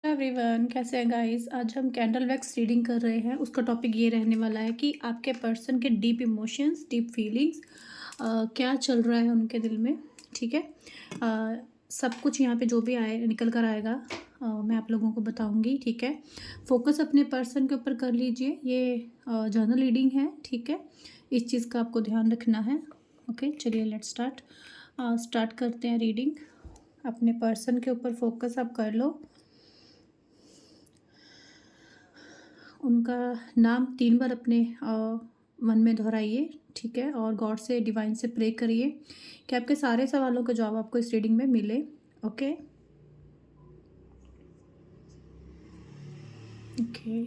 Everyone, कैसे हैं guys. आज हम कैंडल वैक्स रीडिंग कर रहे हैं। उसका टॉपिक ये रहने वाला है कि आपके पर्सन के डीप इमोशंस, डीप फीलिंग्स, क्या चल रहा है उनके दिल में। ठीक है। सब कुछ यहाँ पे जो भी आए निकल कर आएगा, मैं आप लोगों को बताऊंगी। ठीक है। फोकस अपने पर्सन के ऊपर कर लीजिए। ये जर्नल रीडिंग है। ठीक है। इस चीज़ का आपको ध्यान रखना है। ओके, चलिए लेट्स स्टार्ट करते हैं रीडिंग। अपने पर्सन के ऊपर फोकस आप कर लो। उनका नाम 3 बार अपने मन में दोहराइए। ठीक है। और गॉड से, डिवाइन से प्रे करिए कि आपके सारे सवालों का जवाब आपको इस रीडिंग में मिले। ओके। ओके।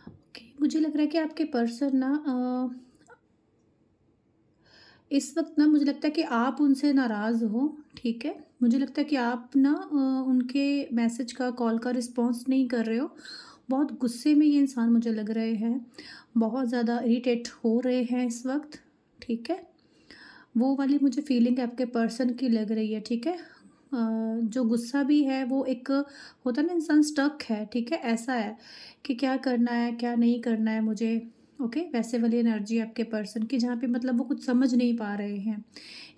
ओके, मुझे लग रहा है कि आपके पर्सन ना इस वक्त ना, मुझे लगता है कि आप उनसे नाराज़ हो। ठीक है। मुझे लगता है कि आप ना उनके मैसेज का, कॉल का रिस्पॉन्स नहीं कर रहे हो। बहुत गुस्से में ये इंसान मुझे लग रहे हैं। बहुत ज़्यादा इरिटेट हो रहे हैं इस वक्त। ठीक है। वो वाली मुझे फीलिंग आपके पर्सन की लग रही है। ठीक है। जो गुस्सा भी है वो एक होता है ना, इंसान स्टक है। ठीक है। ऐसा है कि क्या करना है, क्या नहीं करना है मुझे। ओके, वैसे वाली एनर्जी आपके पर्सन की, जहाँ पे मतलब वो कुछ समझ नहीं पा रहे हैं।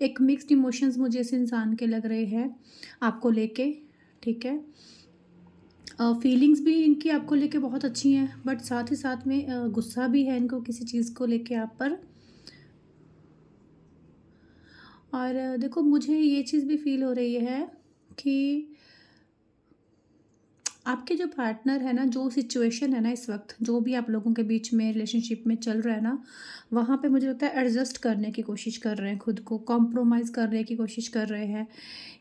एक मिक्स्ड इमोशंस मुझे इस इंसान के लग रहे हैं आपको लेके। ठीक है। फीलिंग्स भी इनकी आपको लेके बहुत अच्छी हैं, बट साथ ही साथ में गुस्सा भी है इनको किसी चीज़ को लेके आप पर। और देखो, मुझे ये चीज़ भी फ़ील हो रही है कि आपके जो पार्टनर है ना, जो सिचुएशन है ना इस वक्त, जो भी आप लोगों के बीच में रिलेशनशिप में चल रहा है ना, वहाँ पे मुझे लगता है एडजस्ट करने की कोशिश कर रहे हैं, खुद को कॉम्प्रोमाइज़ करने की कोशिश कर रहे हैं।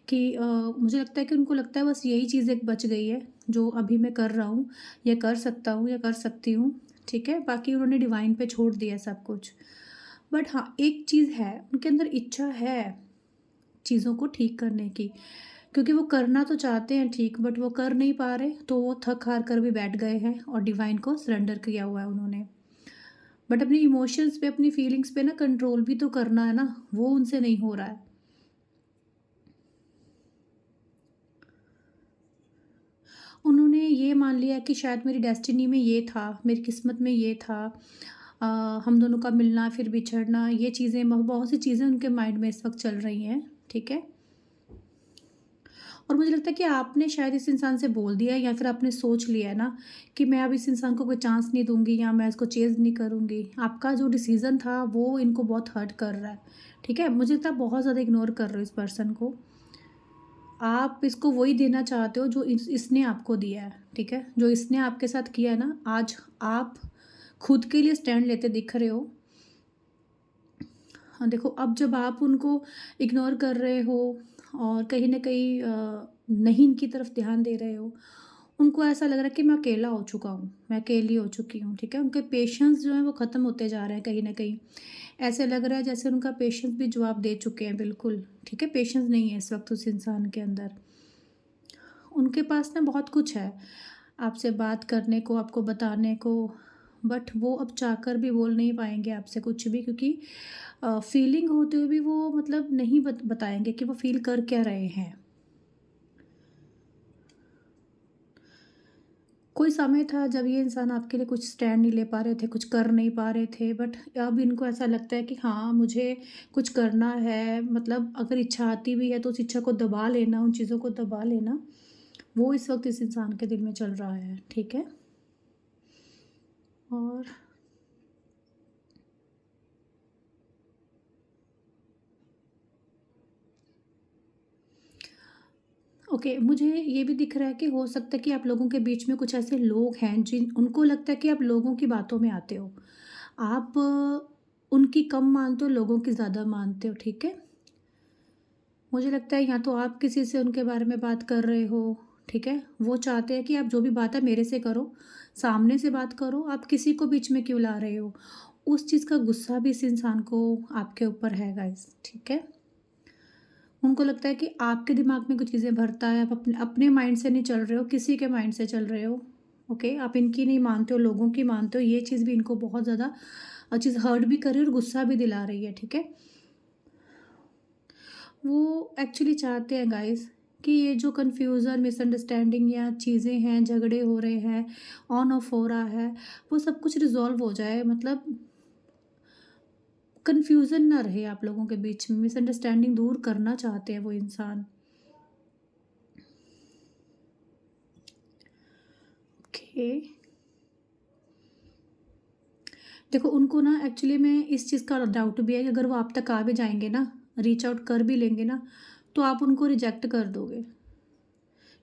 कि मुझे लगता है कि उनको लगता है बस यही चीज़ एक बच गई है जो अभी मैं कर रहा हूँ, या कर सकता हूँ, या कर सकती हूँ। ठीक है। बाकी उन्होंने डिवाइन पे छोड़ दिया सब कुछ। बट हाँ, एक चीज़ है, उनके अंदर इच्छा है चीज़ों को ठीक करने की, क्योंकि वो करना तो चाहते हैं ठीक, बट वो कर नहीं पा रहे, तो वो थक हार कर भी बैठ गए हैं और डिवाइन को सरेंडर किया हुआ है उन्होंने। बट अपनी इमोशंस पे, अपनी फीलिंग्स पे ना कंट्रोल भी तो करना है ना, वो उनसे नहीं हो रहा है। उन्होंने ये मान लिया कि शायद मेरी डेस्टिनी में ये था, मेरी किस्मत में ये था। अ, हम दोनों का मिलना फिर बिछड़ना, ये चीज़ें, बहुत सी चीज़ें उनके माइंड में इस वक्त चल रही हैं। ठीक है। और मुझे लगता है कि आपने शायद इस इंसान से बोल दिया है, या फिर आपने सोच लिया है ना कि मैं अब इस इंसान को कोई चांस नहीं दूँगी, या मैं इसको चेज़ नहीं करूँगी। आपका जो डिसीज़न था वो इनको बहुत हर्ट कर रहा है। ठीक है। मुझे लगता है बहुत ज़्यादा इग्नोर कर रहे हो इस पर्सन को। आप इसको वही देना चाहते हो जो इसने आपको दिया है। ठीक है। जो इसने आपके साथ किया है ना, आज आप खुद के लिए स्टैंड लेते दिख रहे हो। हाँ, देखो, अब जब आप उनको इग्नोर कर रहे हो और कहीं न कहीं नहीं इनकी तरफ ध्यान दे रहे हो, उनको ऐसा लग रहा है कि मैं अकेला हो चुका हूँ, मैं अकेली हो चुकी हूँ। ठीक है। उनके पेशेंस जो हैं वो ख़त्म होते जा रहे हैं कहीं न कहीं। ऐसे लग रहा है जैसे उनका पेशेंस भी जवाब दे चुके हैं बिल्कुल। ठीक है। पेशेंस नहीं है इस वक़्त उस इंसान के अंदर। उनके पास ना बहुत कुछ है आपसे बात करने को, आपको बताने को, बट वो अब चाहकर भी बोल नहीं पाएँगे आपसे कुछ भी, क्योंकि फीलिंग होते हुए भी वो मतलब नहीं बताएँगे कि वो फ़ील कर क्या रहे हैं। कोई समय था जब ये इंसान आपके लिए कुछ स्टैंड नहीं ले पा रहे थे, कुछ कर नहीं पा रहे थे, बट अब इनको ऐसा लगता है कि हाँ, मुझे कुछ करना है। मतलब अगर इच्छा आती भी है तो उस इच्छा को दबा लेना, उन चीज़ों को दबा लेना, वो इस वक़्त इस इंसान के दिल में चल रहा है। ठीक है। और ओके, मुझे ये भी दिख रहा है कि हो सकता है कि आप लोगों के बीच में कुछ ऐसे लोग हैं जिन उनको लगता है कि आप लोगों की बातों में आते हो। आप उनकी कम मानते हो, लोगों की ज़्यादा मानते हो। ठीक है। मुझे लगता है या तो आप किसी से उनके बारे में बात कर रहे हो। ठीक है। वो चाहते हैं कि आप जो भी बात है मेरे से करो, सामने से बात करो, आप किसी को बीच में क्यों ला रहे हो। उस चीज़ का गुस्सा भी इस इंसान को आपके ऊपर है गाइस। ठीक है। उनको लगता है कि आपके दिमाग में कुछ चीज़ें भरता है, आप अपने अपने माइंड से नहीं चल रहे हो, किसी के माइंड से चल रहे हो। ओके, आप इनकी नहीं मानते हो, लोगों की मानते हो, ये चीज़ भी इनको बहुत ज़्यादा चीज़ हर्ट भी कर रही है और गुस्सा भी दिला रही है, ठीक है? वो एक्चुअली चाहते हैं गाइस कि ये जो कन्फ्यूज़न, मिसअंडरस्टैंडिंग या चीज़ें हैं, झगड़े हो रहे हैं, ऑन ऑफ हो रहा है, वो सब कुछ रिज़ॉल्व हो जाए, मतलब कन्फ्यूज़न ना रहे आप लोगों के बीच में, मिसअंडरस्टैंडिंग दूर करना चाहते हैं वो इंसान। ओके। देखो उनको ना एक्चुअली में इस चीज़ का डाउट भी है कि अगर वो आप तक आ भी जाएँगे ना, रीच आउट कर भी लेंगे ना, तो आप उनको रिजेक्ट कर दोगे,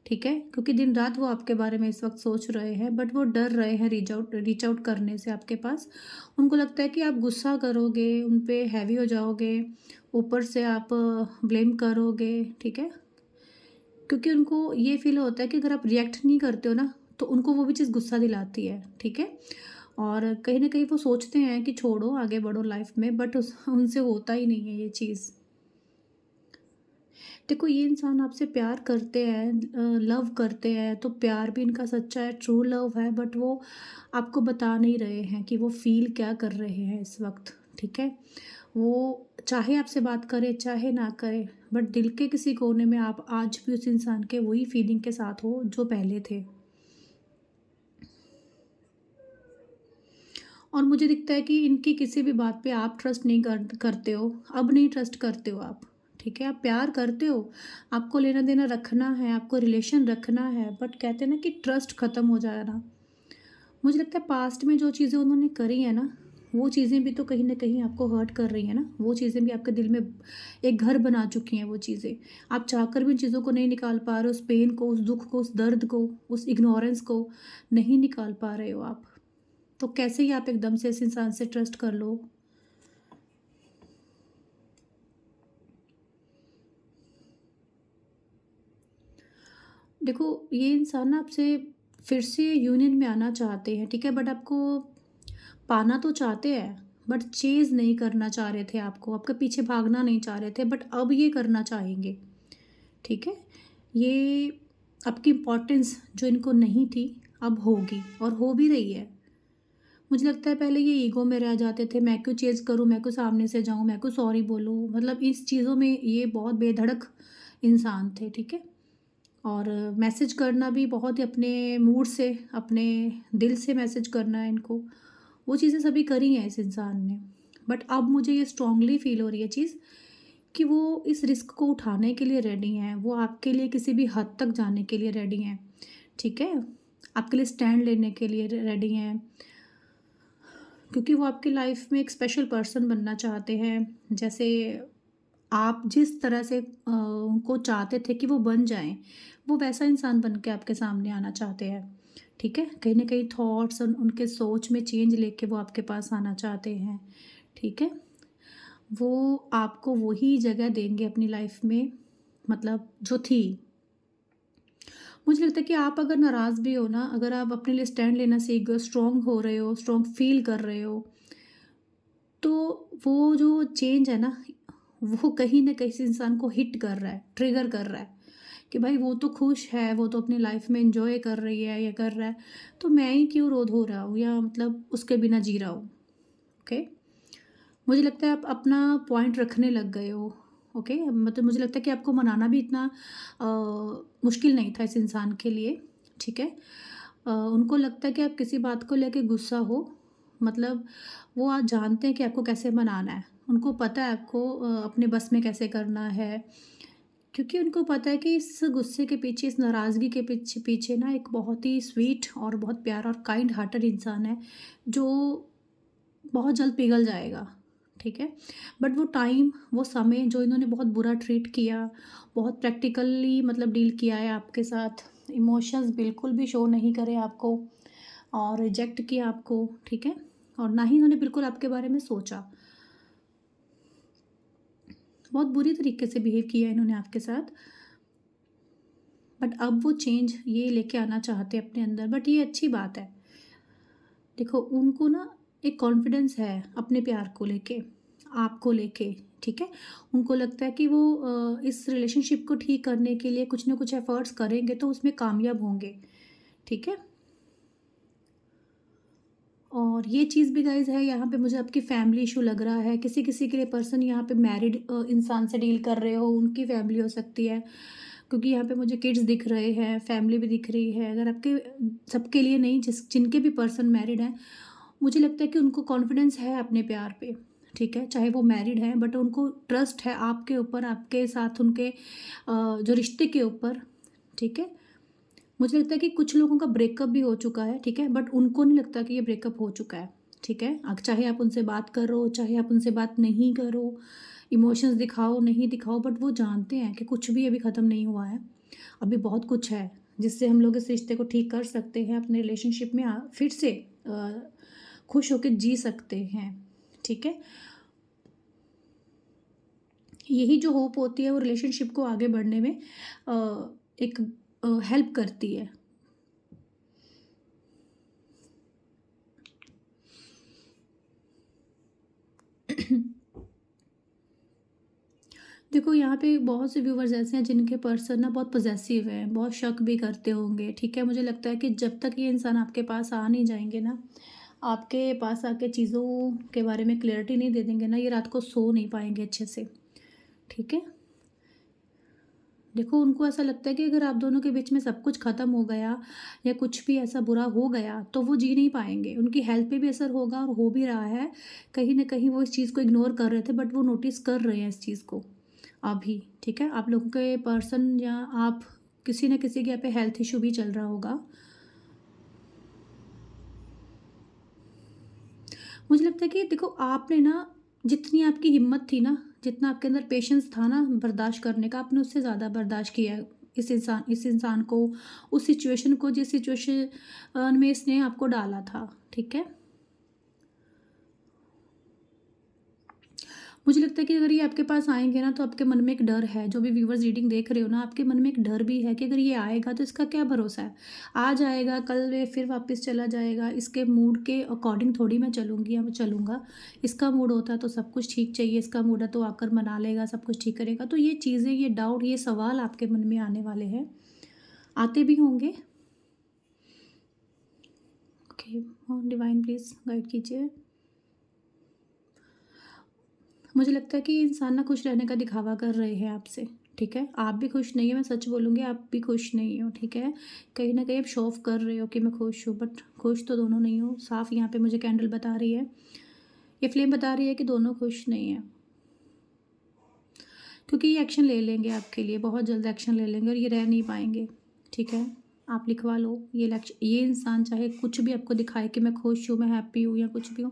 ठीक है? क्योंकि दिन-रात वो आपके बारे में इस वक़्त सोच रहे हैं, बट वो डर रहे हैं रीच आउट करने से आपके पास। उनको लगता है कि आप गुस्सा करोगे, उन पे हैवी हो जाओगे, ऊपर से आप ब्लेम करोगे, ठीक है? क्योंकि उनको ये फ़ील होता है कि अगर आप रिएक्ट नहीं करते हो ना, तो उनको वो भी चीज़ गुस्सा दिलाती है, ठीक है? और कहीं न कहीं वो सोचते हैं कि छोड़ो, आगे बढ़ो लाइफ़ में, बट उस उनसे होता ही नहीं है ये चीज़। देखो ये इंसान आपसे प्यार करते हैं, लव करते हैं, तो प्यार भी इनका सच्चा है, ट्रू लव है, बट वो आपको बता नहीं रहे हैं कि वो फ़ील क्या कर रहे हैं इस वक़्त, ठीक है? वो चाहे आपसे बात करे, चाहे ना करे, बट दिल के किसी कोने में आप आज भी उस इंसान के वही फीलिंग के साथ हो जो पहले थे। और मुझे दिखता है कि इनकी किसी भी बात पे आप ट्रस्ट नहीं करते हो, अब नहीं ट्रस्ट करते हो आप, ठीक है? आप प्यार करते हो, आपको लेना-देना रखना है, आपको रिलेशन रखना है, बट कहते हैं ना कि ट्रस्ट ख़त्म हो जाना। मुझे लगता है पास्ट में जो चीज़ें उन्होंने करी हैं ना, वो चीज़ें भी तो कहीं न कहीं आपको हर्ट कर रही हैं ना, वो चीज़ें भी आपके दिल में एक घर बना चुकी हैं वो चीज़ें। आप चाहकर भी उन चीज़ों को नहीं निकाल पा रहे हो, उस पेन को, उस दुःख को, उस दर्द को, उस इग्नोरेंस को नहीं निकाल पा रहे हो आप। तो कैसे ही आप एकदम से इस इंसान से ट्रस्ट कर लो। देखो ये इंसान ना आपसे फिर से यूनियन में आना चाहते हैं, ठीक है? बट आपको पाना तो चाहते हैं, बट चेज़ नहीं करना चाह रहे थे आपको, आपके पीछे भागना नहीं चाह रहे थे, बट अब ये करना चाहेंगे, ठीक है? ये आपकी इम्पोर्टेंस जो इनको नहीं थी, अब होगी और हो भी रही है। मुझे लगता है पहले ये ईगो में रह जाते थे, मैं क्यों चेज़ करूँ, मैं क्यों सामने से जाऊँ, मैं क्यों सॉरी बोलूँ, मतलब इस चीज़ों में ये बहुत बेधड़क इंसान थे, ठीक है? और मैसेज करना भी बहुत ही अपने मूड से, अपने दिल से मैसेज करना है इनको, वो चीज़ें सभी करी हैं इस इंसान ने। बट अब मुझे ये स्ट्रांगली फ़ील हो रही है चीज़ कि वो इस रिस्क को उठाने के लिए रेडी हैं, वो आपके लिए किसी भी हद तक जाने के लिए रेडी हैं, ठीक है? आपके लिए स्टैंड लेने के लिए रेडी हैं। क्योंकि वो आपकी लाइफ में एक स्पेशल पर्सन बनना चाहते हैं। जैसे आप जिस तरह से उनको चाहते थे कि वो बन जाएँ, वो वैसा इंसान बन के आपके सामने आना चाहते हैं, ठीक है? कहीं न कहीं थॉट्स उनके सोच में चेंज लेके वो आपके पास आना चाहते हैं, ठीक है? वो आपको वही जगह देंगे अपनी लाइफ में, मतलब जो थी। मुझे लगता है कि आप अगर नाराज़ भी हो ना, अगर आप अपने लिए स्टैंड लेना सीख गए हो, स्ट्रॉन्ग हो रहे हो, स्ट्रॉन्ग फ़ील कर रहे हो, तो वो जो चेंज है ना, वो कहीं न कहीं से इंसान को हिट कर रहा है, ट्रिगर कर रहा है कि भाई वो तो खुश है, वो तो अपनी लाइफ़ में एन्जॉय कर रही है, ये कर रहा है, तो मैं ही क्यों रोध हो रहा हूँ या मतलब उसके बिना जी रहा हूँ, ओके? मुझे लगता है आप अपना पॉइंट रखने लग गए हो, ओके? मतलब मुझे लगता है कि आपको मनाना भी इतना अ, मुश्किल नहीं था इस इंसान के लिए, ठीक है? उनको लगता है कि आप किसी बात को लेके गुस्सा हो, मतलब वो आज जानते हैं कि आपको कैसे मनाना है। उनको पता है आपको अपने बस में कैसे करना है, क्योंकि उनको पता है कि इस गुस्से के पीछे, इस नाराज़गी के पीछे पीछे ना एक बहुत ही स्वीट और बहुत प्यारा और काइंड हार्टेड इंसान है, जो बहुत जल्द पिघल जाएगा, ठीक है? बट वो टाइम, वो समय जो इन्होंने बहुत बुरा ट्रीट किया, बहुत प्रैक्टिकली मतलब डील किया है आपके साथ, इमोशंस बिल्कुल भी शो नहीं करे आपको और रिजेक्ट किया आपको, ठीक है? और ना ही इन्होंने बिल्कुल आपके बारे में सोचा। बहुत बुरी तरीके से बिहेव किया इन्होंने आपके साथ, बट अब वो चेंज ये लेके आना चाहते हैं अपने अंदर, बट ये अच्छी बात है। देखो उनको ना एक कॉन्फिडेंस है अपने प्यार को लेके, आपको लेके, ठीक है? उनको लगता है कि वो इस रिलेशनशिप को ठीक करने के लिए कुछ ना कुछ एफ़र्ट्स करेंगे तो उसमें कामयाब होंगे, ठीक है? और ये चीज़ भी गाइज़ है, यहाँ पे मुझे आपकी फैमिली इशू लग रहा है। किसी-किसी के लिए पर्सन यहाँ पे मैरिड इंसान से डील कर रहे हो, उनकी फैमिली हो सकती है। क्योंकि यहाँ पे मुझे किड्स दिख रहे हैं, फैमिली भी दिख रही है। अगर आपके सबके लिए नहीं, जिनके भी पर्सन मैरिड हैं, मुझे लगता है कि उनको कॉन्फिडेंस है अपने प्यार पे, ठीक है? चाहे वो मैरिड हैं बट उनको ट्रस्ट है आपके ऊपर, आपके साथ उनके जो रिश्ते के ऊपर, ठीक है? मुझे लगता है कि कुछ लोगों का ब्रेकअप भी हो चुका है, ठीक है? बट उनको नहीं लगता कि ये ब्रेकअप हो चुका है, ठीक है? चाहे आप उनसे बात करो, चाहे आप उनसे बात नहीं करो, इमोशंस दिखाओ, नहीं दिखाओ, बट वो जानते हैं कि कुछ भी अभी ख़त्म नहीं हुआ है। अभी बहुत कुछ है, जिससे हम लोग इस रिश्ते को ठीक कर सकते हैं, अपने रिलेशनशिप में फिर से खुश होके जी सकते हैं, ठीक है? यही जो होप होती है वो रिलेशनशिप को आगे बढ़ने में एक हेल्प करती है। देखो, यहाँ पे बहुत से व्यूवर्स ऐसे हैं जिनके पर्सन ना बहुत पॉसेसिव हैं, बहुत शक भी करते होंगे, ठीक है? मुझे लगता है कि जब तक ये इंसान आपके पास आ नहीं जाएँगे ना, आपके पास आके चीज़ों के बारे में क्लैरिटी नहीं दे देंगे ना, ये रात को सो नहीं पाएँगे अच्छे से, ठीक है? देखो, उनको ऐसा लगता है कि अगर आप दोनों के बीच में सब कुछ ख़त्म हो गया या कुछ भी ऐसा बुरा हो गया, तो वो जी नहीं पाएँगे। उनकी हेल्थ पे भी असर होगा और हो भी रहा है। कहीं न कहीं वो इस चीज़ को इग्नोर कर रहे थे बट वो नोटिस कर रहे हैं इस चीज़ को अभी, ठीक है? आप लोगों के पर्सन या आप किसी न किसी के यहाँ पे हेल्थ इश्यू भी चल रहा होगा। मुझे लगता है कि देखो, आपने ना जितनी आपकी हिम्मत थी ना, जितना आपके अंदर पेशेंस था ना बर्दाश्त करने का, आपने उससे ज़्यादा बर्दाश्त किया है। इस इंसान को, उस सिचुएशन को, जिस सिचुएशन में इसने आपको डाला था, ठीक है? मुझे लगता है कि अगर ये आपके पास आएँगे ना, तो आपके मन में एक डर है, जो भी व्यूअर्स रीडिंग देख रहे हो ना, आपके मन में एक डर भी है कि अगर ये आएगा तो इसका क्या भरोसा है? आज आएगा, कल ये फिर वापस चला जाएगा, इसके मूड के अकॉर्डिंग थोड़ी मैं चलूँगी या मैं चलूँगा। इसका मूड होता है तो सब कुछ ठीक चाहिए, इसका मूड है तो आकर मना लेगा, सब कुछ ठीक करेगा। तो ये चीज़ें, ये डाउट, ये सवाल आपके मन में आने वाले हैं, आते भी होंगे। ओके, डिवाइन प्लीज़ गाइड कीजिए। मुझे लगता है कि ये इंसान ना खुश रहने का दिखावा कर रहे हैं आपसे, ठीक है? आप भी खुश नहीं हो, मैं सच बोलूँगी, आप भी खुश नहीं हो, ठीक है? कहीं न कहीं आप शो ऑफ कर रहे हो कि मैं खुश हूँ, बट खुश तो दोनों नहीं हो। साफ़ यहाँ पे मुझे कैंडल बता रही है, ये फ्लेम बता रही है कि दोनों खुश नहीं हैं। क्योंकि ये एक्शन ले लेंगे आपके लिए, बहुत जल्द एक्शन ले लेंगे और ये रह नहीं पाएँगे, ठीक है? आप लिखवा लो, ये इंसान चाहे कुछ भी आपको दिखाए कि मैं खुश हूँ, मैं हैप्पी हूँ या कुछ भी हूँ,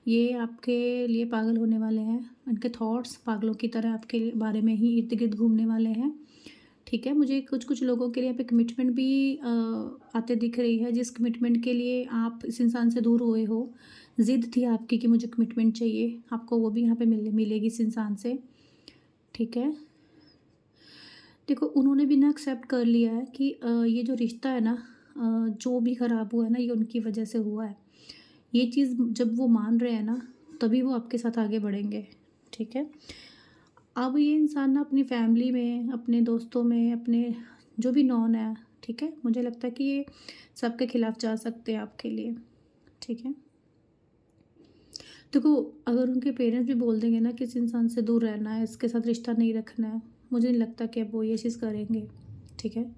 ये आपके लिए पागल होने वाले हैं। इनके थॉट्स पागलों की तरह आपके बारे में ही इर्द-गिर्द घूमने वाले हैं, ठीक है? मुझे कुछ-कुछ लोगों के लिए यहाँ पे कमिटमेंट भी आते दिख रही है, जिस कमिटमेंट के लिए आप इस इंसान से दूर हुए हो। ज़िद थी आपकी कि मुझे कमिटमेंट चाहिए, आपको वो भी यहाँ पे मिलेगी इस इंसान से, ठीक है? देखो, उन्होंने भी ना एक्सेप्ट कर लिया है कि ये जो रिश्ता है ना, जो भी ख़राब हुआ है ना, ये उनकी वजह से हुआ है। ये चीज़ जब वो मान रहे हैं ना, तभी वो आपके साथ आगे बढ़ेंगे, ठीक है? अब ये इंसान ना अपनी फैमिली में, अपने दोस्तों में, अपने जो भी नॉन है, ठीक है? मुझे लगता है कि ये सबके खिलाफ जा सकते हैं आपके लिए, ठीक है? देखो, अगर उनके पेरेंट्स भी बोल देंगे ना कि इस इंसान से दूर रहना है, इसके साथ रिश्ता नहीं रखना है, मुझे नहीं लगता कि अब वो ये चीज़ करेंगे, ठीक है?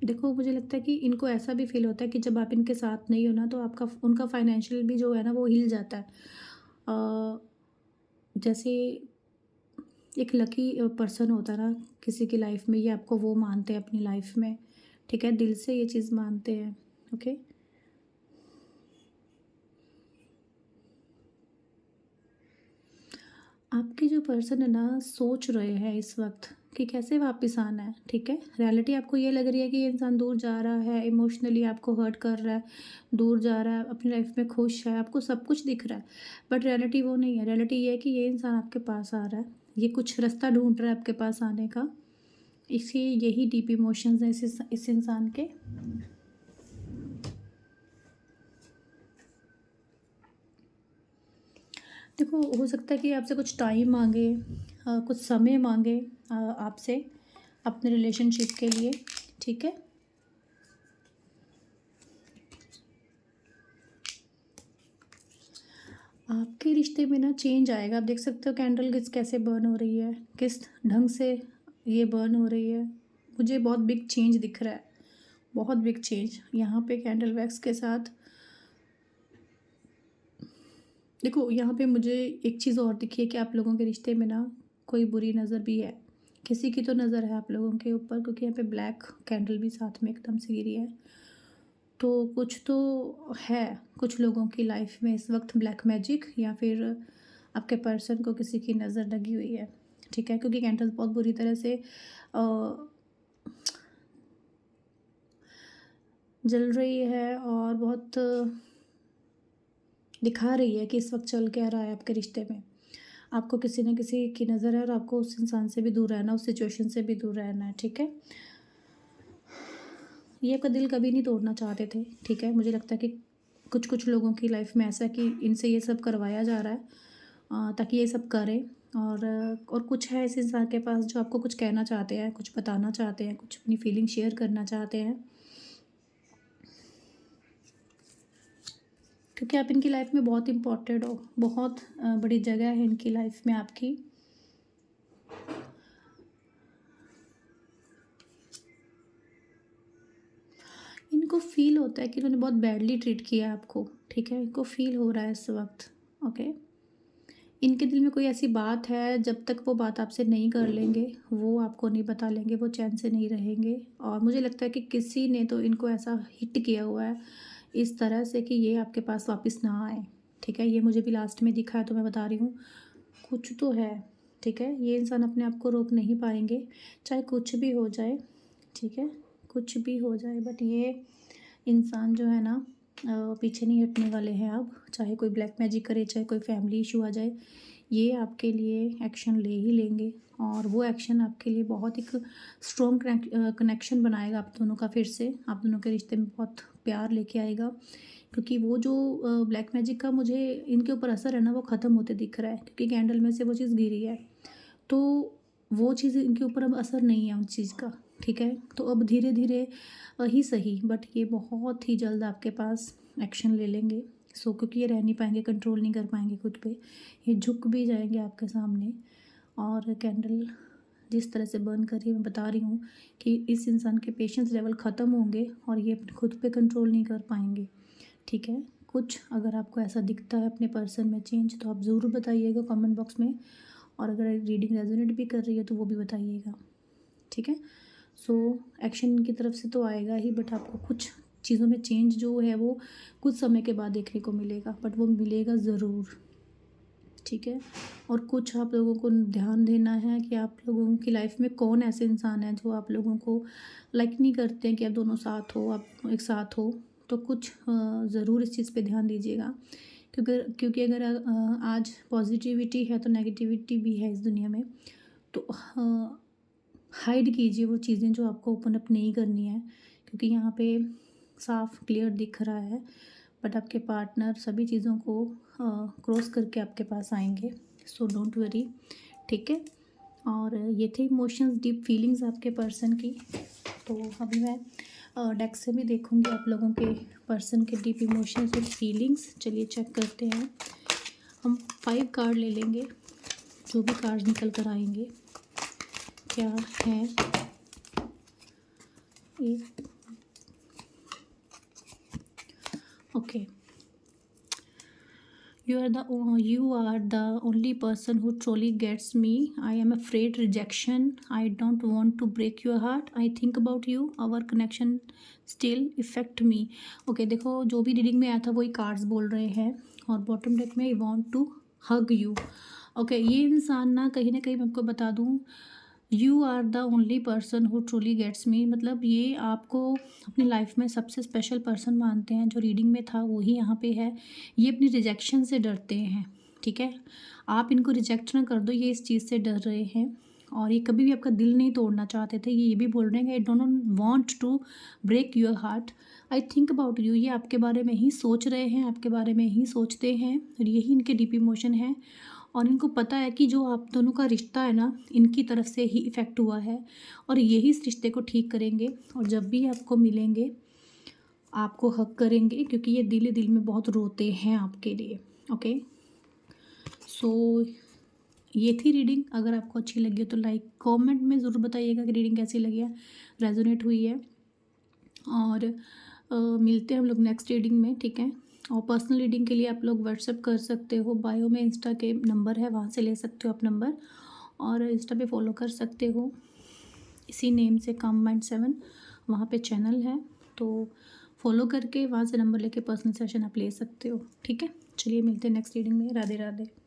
देखो, मुझे लगता है कि इनको ऐसा भी फ़ील होता है कि जब आप इनके साथ नहीं हो ना, तो आपका उनका फाइनेंशियल भी जो है ना, वो हिल जाता है। जैसे एक लकी पर्सन होता है ना किसी की लाइफ में, ये आपको वो मानते हैं अपनी लाइफ में, ठीक है? दिल से ये चीज़ मानते हैं, ओके? आपके जो पर्सन है ना, सोच रहे हैं इस वक़्त कि कैसे वापस आना है, ठीक है? रियलिटी आपको ये लग रही है कि ये इंसान दूर जा रहा है, इमोशनली आपको हर्ट कर रहा है, दूर जा रहा है, अपनी लाइफ में खुश है, आपको सब कुछ दिख रहा है। बट रियलिटी वो नहीं है, रियलिटी ये है कि ये इंसान आपके पास आ रहा है, ये कुछ रास्ता ढूँढ रहा है आपके पास आने का। यही डीप इमोशंस हैं इस इंसान के। देखो, हो सकता है कि आपसे कुछ टाइम माँगे, कुछ समय माँगे आपसे अपने रिलेशनशिप के लिए, ठीक है? आपके रिश्ते में ना चेंज आएगा। आप देख सकते हो कैंडल कैसे बर्न हो रही है, किस ढंग से ये बर्न हो रही है। मुझे बहुत बिग चेंज दिख रहा है, बहुत बिग चेंज यहाँ पे कैंडल वैक्स के साथ। देखो यहाँ पे मुझे एक चीज़ और दिखी है कि आप लोगों के रिश्ते में ना कोई बुरी नज़र भी है, किसी की तो नज़र है आप लोगों के ऊपर, क्योंकि यहाँ पे ब्लैक कैंडल भी साथ में एकदम से गिरी है। तो कुछ तो है कुछ लोगों की लाइफ में इस वक्त ब्लैक मैजिक, या फिर आपके पर्सन को किसी की नज़र लगी हुई है, ठीक है, क्योंकि कैंडल बहुत बुरी तरह से जल रही है और बहुत दिखा रही है कि इस वक्त चल क्या रहा है आपके रिश्ते में। आपको किसी न किसी की नज़र है और आपको उस इंसान से भी दूर रहना, उस सिचुएशन से भी दूर रहना है, ठीक है। ये आपका दिल कभी नहीं तोड़ना चाहते थे, ठीक है। मुझे लगता है कि कुछ कुछ लोगों की लाइफ में ऐसा है कि इनसे ये सब करवाया जा रहा है ताकि ये सब करें। और कुछ है इस इंसान के पास जो आपको कुछ कहना चाहते हैं, कुछ बताना चाहते हैं, कुछ अपनी फीलिंग शेयर करना चाहते हैं, क्योंकि आप इनकी लाइफ में बहुत इम्पोर्टेंट हो, बहुत बड़ी जगह है इनकी लाइफ में आपकी। इनको फ़ील होता है कि इन्होंने बहुत बैडली ट्रीट किया है आपको, ठीक है, इनको फ़ील हो रहा है इस वक्त। ओके, इनके दिल में कोई ऐसी बात है, जब तक वो बात आपसे नहीं कर लेंगे वो आपको नहीं बता लेंगे, वो चैन से नहीं रहेंगे। और मुझे लगता है कि किसी ने तो इनको ऐसा हिट किया हुआ है इस तरह से कि ये आपके पास वापस ना आए, ठीक है। ये मुझे भी लास्ट में दिखा है तो मैं बता रही हूँ, कुछ तो है, ठीक है। ये इंसान अपने आप को रोक नहीं पाएंगे, चाहे कुछ भी हो जाए, ठीक है, कुछ भी हो जाए, बट ये इंसान जो है ना पीछे नहीं हटने वाले हैं अब। चाहे कोई ब्लैक मैजिक करे, चाहे कोई फैमिली इशू आ जाए, ये आपके लिए एक्शन ले ही लेंगे। और वो एक्शन आपके लिए बहुत एक स्ट्रॉन्ग कनेक्शन बनाएगा आप दोनों का, फिर से आप दोनों के रिश्ते में बहुत प्यार लेके आएगा। क्योंकि वो जो ब्लैक मैजिक का मुझे इनके ऊपर असर है ना, वो ख़त्म होते दिख रहा है, क्योंकि कैंडल में से वो चीज़ गिरी है। तो वो चीज़ इनके ऊपर अब असर नहीं है उन चीज़ का, ठीक है। तो अब धीरे धीरे ही सही, बट ये बहुत ही जल्द आपके पास एक्शन ले लेंगे। सो क्योंकि ये रह नहीं पाएंगे, कंट्रोल नहीं कर पाएंगे खुद पे, ये झुक भी जाएंगे आपके सामने। और कैंडल जिस तरह से बर्न कर रही है, मैं बता रही हूँ कि इस इंसान के पेशेंस लेवल ख़त्म होंगे और ये खुद पे कंट्रोल नहीं कर पाएंगे, ठीक है। कुछ अगर आपको ऐसा दिखता है अपने पर्सन में चेंज, तो आप ज़रूर बताइएगा कमेंट बॉक्स में। और अगर रीडिंग रेजोनेट भी कर रही है तो वो भी बताइएगा, ठीक है। सो एक्शन की तरफ से तो आएगा ही, बट आपको कुछ चीज़ों में चेंज जो है वो कुछ समय के बाद देखने को मिलेगा, बट वो मिलेगा ज़रूर, ठीक है। और कुछ आप लोगों को ध्यान देना है कि आप लोगों की लाइफ में कौन ऐसे इंसान है जो आप लोगों को लाइक नहीं करते हैं कि आप दोनों साथ हो, आप एक साथ हो। तो कुछ ज़रूर इस चीज़ पे ध्यान दीजिएगा, क्योंकि अगर आज पॉजिटिविटी है तो नेगेटिविटी भी है इस दुनिया में। तो हाइड कीजिए वो चीज़ें जो आपको ओपन अप नहीं करनी है, क्योंकि यहाँ पे साफ क्लियर दिख रहा है, बट आपके पार्टनर सभी चीज़ों को क्रॉस करके आपके पास आएंगे। सो डोंट वरी, ठीक है। और ये थे इमोशंस, डीप फीलिंग्स आपके पर्सन की। तो अभी मैं डेक से भी देखूंगी आप लोगों के पर्सन के डीप इमोशंस और फीलिंग्स। चलिए चेक करते हैं। हम 5 कार्ड ले लेंगे, जो भी कार्ड निकल कर आएंगे क्या है ये। Okay, you are the only person who truly gets me. I am afraid rejection. I don't want to break your heart. I think about you. Our connection still affect me. Okay, देखो जो भी reading में आया था वही cards बोल रहे हैं। और बॉटम डेक में I want to hug you. Okay, ये इंसान ना कहीं मैं आपको बता दूँ, you are the only person who truly gets me, मतलब ये आपको अपनी लाइफ में सबसे स्पेशल पर्सन मानते हैं। जो रीडिंग में था वही यहाँ पे है। ये अपनी रिजेक्शन से डरते हैं, ठीक है। आप इनको रिजेक्ट ना कर दो, ये इस चीज़ से डर रहे हैं। और ये कभी भी आपका दिल नहीं तोड़ना चाहते थे। ये भी बोल रहे हैं कि I don't want to break your heart, I think about you. ये आपके बारे में ही सोच रहे हैं, आपके बारे में ही सोचते हैं, और यही इनके डीप इमोशन है। और इनको पता है कि जो आप दोनों का रिश्ता है ना, इनकी तरफ से ही इफ़ेक्ट हुआ है, और यही इस रिश्ते को ठीक करेंगे। और जब भी आपको मिलेंगे आपको हक करेंगे, क्योंकि ये दिल ही दिल में बहुत रोते हैं आपके लिए। ओके, सो ये थी रीडिंग। अगर आपको अच्छी लगी हो तो लाइक कमेंट में ज़रूर बताइएगा कि रीडिंग कैसी लगी है, रेजोनेट हुई है। और मिलते हैं हम लोग नेक्स्ट रीडिंग में, ठीक है। और पर्सनल रीडिंग के लिए आप लोग व्हाट्सएप कर सकते हो, बायो में इंस्टा के नंबर है, वहाँ से ले सकते हो आप नंबर। और इंस्टा पे फॉलो कर सकते हो इसी नेम से, काम माइंड 7, वहाँ पे चैनल है, तो फॉलो करके वहाँ से नंबर लेके पर्सनल सेशन आप ले सकते हो, ठीक है। चलिए मिलते हैं नेक्स्ट रीडिंग में। राधे राधे।